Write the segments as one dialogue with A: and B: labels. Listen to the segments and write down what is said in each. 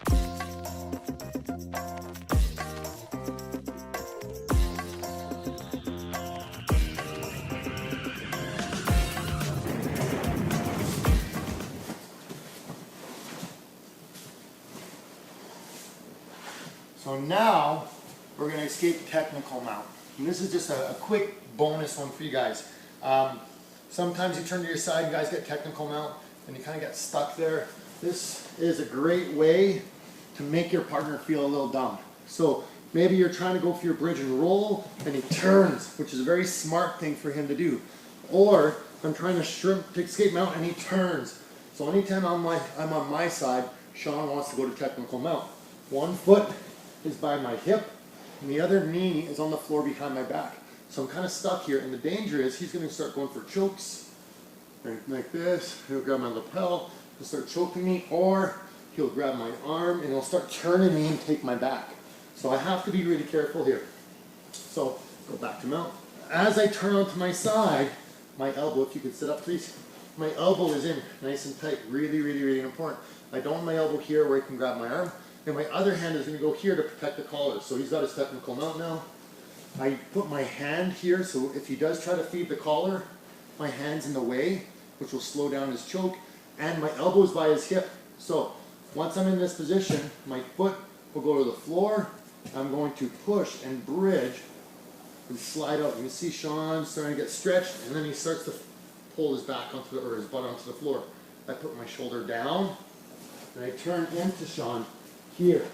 A: So now we're going to escape technical mount. And this is just a quick bonus one for you guys. Sometimes you turn to your side, you guys get technical mount, and you kind of get stuck there. This is a great way to make your partner feel a little dumb. So maybe you're trying to go for your bridge and roll, and he turns, which is a very smart thing for him to do. Or I'm trying to shrimp to escape mount, and he turns. So anytime I'm on my side, Sean wants to go to technical mount. One foot is by my hip, and the other knee is on the floor behind my back. So I'm kind of stuck here, and the danger is he's going to start going for chokes, like this. He'll grab my lapel, he'll start choking me, or he'll grab my arm, and he'll start turning me and take my back. So I have to be really careful here. So go back to mount. As I turn onto my side, my elbow, if you could sit up please, my elbow is in nice and tight. Really, really, really important. I don't want my elbow here where I can grab my arm. And my other hand is going to go here to protect the collar. So he's got his technical mount now. I put my hand here, so if he does try to feed the collar, my hand's in the way, which will slow down his choke. And my elbow's by his hip. So once I'm in this position, my foot will go to the floor. I'm going to push and bridge and slide out. You can see Sean starting to get stretched, and then he starts to pull his back onto the, or his butt onto the floor. I put my shoulder down, and I turn into Sean here.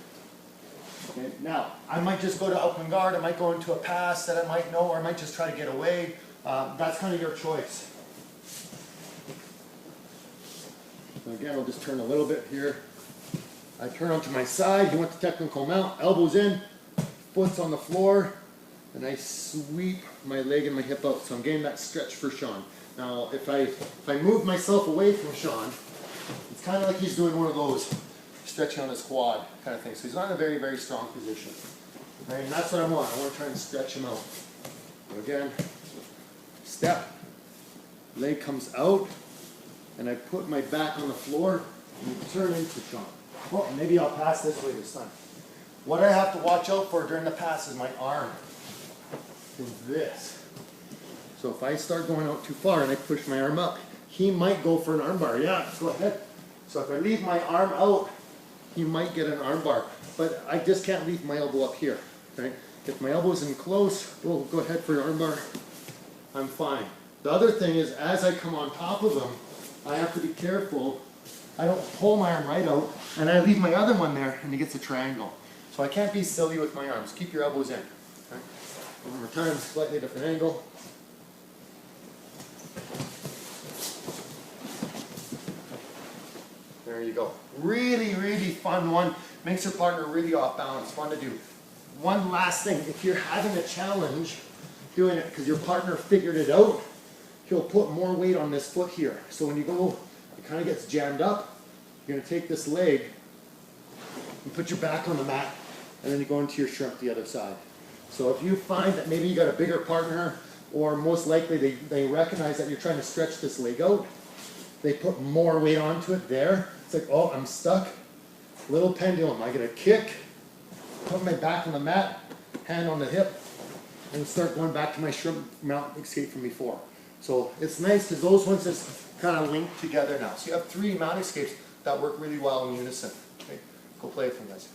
A: Okay, now, I might just go to open guard, I might go into a pass that I might know, or I might just try to get away. That's kind of your choice. So again, I'll just turn a little bit here. I turn onto my side, he went to technical mount, elbows in, foot's on the floor, and I sweep my leg and my hip out. So I'm getting that stretch for Sean. Now, if I move myself away from Sean, it's kind of like he's doing one of those stretching on his quad kind of thing. So he's not in a very, very strong position. Right? And that's what I want. I want to try and stretch him out. So again, step, leg comes out, and I put my back on the floor and turn into Sean. Well, maybe I'll pass this way this time. What I have to watch out for during the pass is my arm. Is this. So if I start going out too far and I push my arm up, he might go for an arm bar. Yeah, go ahead. So if I leave my arm out, he might get an arm bar. But I just can't leave my elbow up here. Right? If my elbow's in close, we'll go ahead for an arm bar. I'm fine. The other thing is, as I come on top of him, I have to be careful. I don't pull my arm right out, and I leave my other one there, and he gets a triangle. So I can't be silly with my arms. Keep your elbows in. Right? One more time, slightly different angle. There you go. Really, really fun one. Makes your partner really off balance. Fun to do. One last thing. If you're having a challenge doing it because your partner figured it out, he'll put more weight on this foot here. So when you go, it kind of gets jammed up. You're going to take this leg and put your back on the mat, and then you go into your shrimp the other side. So if you find that maybe you got a bigger partner, or most likely they recognize that you're trying to stretch this leg out, they put more weight onto it there. It's like, oh, I'm stuck. Little pendulum. I get a kick, put my back on the mat, hand on the hip, and start going back to my shrimp mount escape from before. So it's nice because those ones just kind of link together now. So you have 3 mount escapes that work really well in unison. Okay? Go play with them, guys.